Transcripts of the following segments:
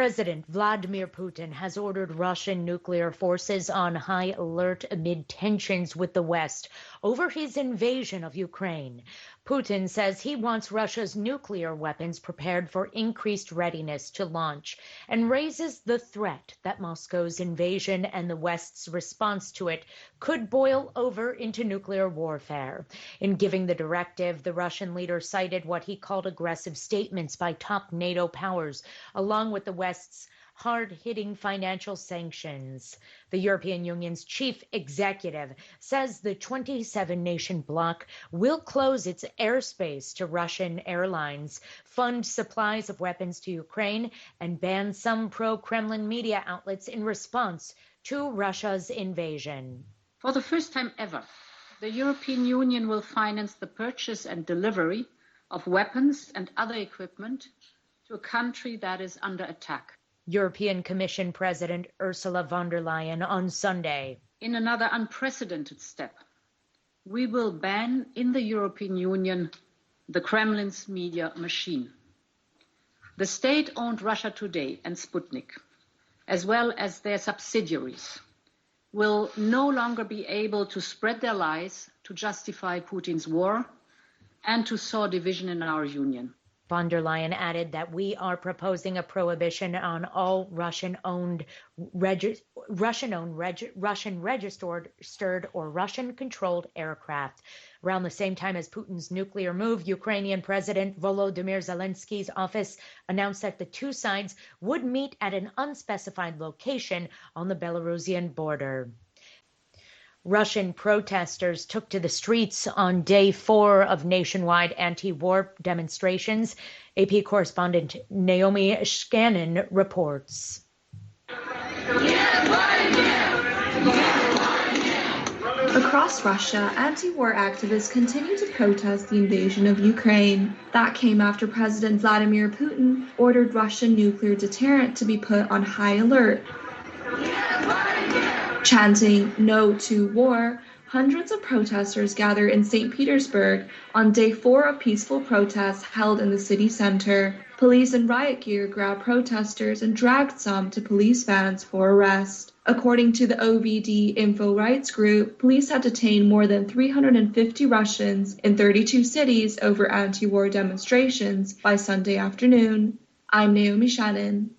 President Vladimir Putin has ordered Russian nuclear forces on high alert amid tensions with the West over his invasion of Ukraine. Putin says he wants Russia's nuclear weapons prepared for increased readiness to launch and raises the threat that Moscow's invasion and the West's response to it could boil over into nuclear warfare. In giving the directive, the Russian leader cited what he called aggressive statements by top NATO powers, along with the West's hard-hitting financial sanctions. The European Union's chief executive says the 27-nation bloc will close its airspace to Russian airlines, fund supplies of weapons to Ukraine, and ban some pro-Kremlin media outlets in response to Russia's invasion. For the first time ever, the European Union will finance the purchase and delivery of weapons and other equipment to a country that is under attack. European Commission President Ursula von der Leyen on Sunday. In another unprecedented step, we will ban in the European Union the Kremlin's media machine. The state-owned Russia Today and Sputnik, as well as their subsidiaries, will no longer be able to spread their lies to justify Putin's war and to sow division in our union. Von der Leyen added that we are proposing a prohibition on all Russian-owned, Russian-registered or Russian-controlled aircraft. Around the same time as Putin's nuclear move, Ukrainian President Volodymyr Zelensky's office announced that the two sides would meet at an unspecified location on the Belarusian border. Russian protesters took to the streets on day 4 of nationwide anti-war demonstrations. AP correspondent Naomi Shkanin reports. Across Russia, anti-war activists continue to protest the invasion of Ukraine. That came after President Vladimir Putin ordered Russian nuclear deterrent to be put on high alert. Chanting "No to War," hundreds of protesters gathered in St. Petersburg on day 4 of peaceful protests held in the city center. Police in riot gear grabbed protesters and dragged some to police vans for arrest. According to the OVD Info Rights Group, police had detained more than 350 Russians in 32 cities over anti-war demonstrations by Sunday afternoon. I'm Naomi Shannon.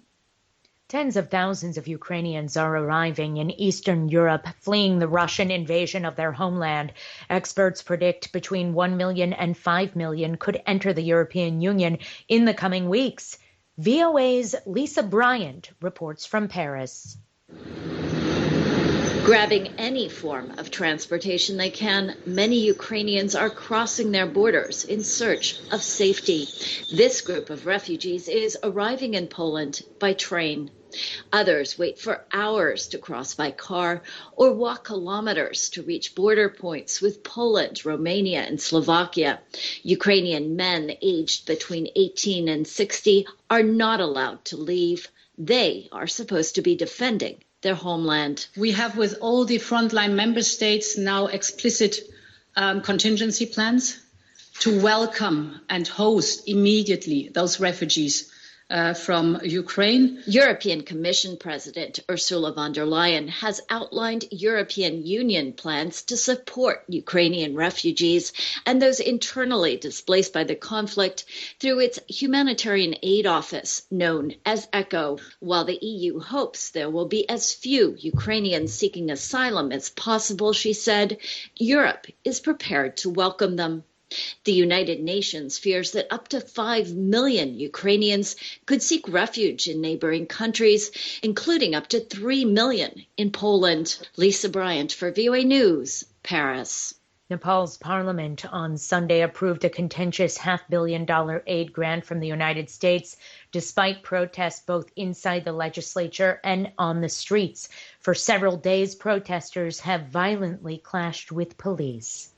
Tens of thousands of Ukrainians are arriving in Eastern Europe, fleeing the Russian invasion of their homeland. Experts predict between 1 million and 5 million could enter the European Union in the coming weeks. VOA's Lisa Bryant reports from Paris. Grabbing any form of transportation they can, many Ukrainians are crossing their borders in search of safety. This group of refugees is arriving in Poland by train. Others wait for hours to cross by car or walk kilometers to reach border points with Poland, Romania, and Slovakia. Ukrainian men aged between 18 and 60 are not allowed to leave. They are supposed to be defending their homeland. We have with all the frontline member states now explicit contingency plans to welcome and host immediately those refugees from Ukraine. European Commission President Ursula von der Leyen has outlined European Union plans to support Ukrainian refugees and those internally displaced by the conflict through its humanitarian aid office, known as ECHO. While the EU hopes there will be as few Ukrainians seeking asylum as possible, she said, Europe is prepared to welcome them. The United Nations fears that up to 5 million Ukrainians could seek refuge in neighboring countries, including up to 3 million in Poland. Lisa Bryant for VOA News, Paris. Nepal's parliament on Sunday approved a contentious $500 million aid grant from the United States, despite protests both inside the legislature and on the streets. For several days, protesters have violently clashed with police.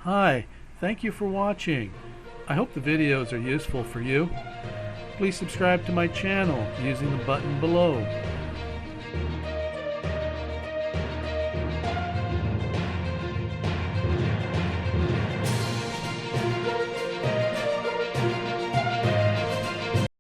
Hi, thank you for watching. I hope the videos are useful for you. Please subscribe to my channel using the button below.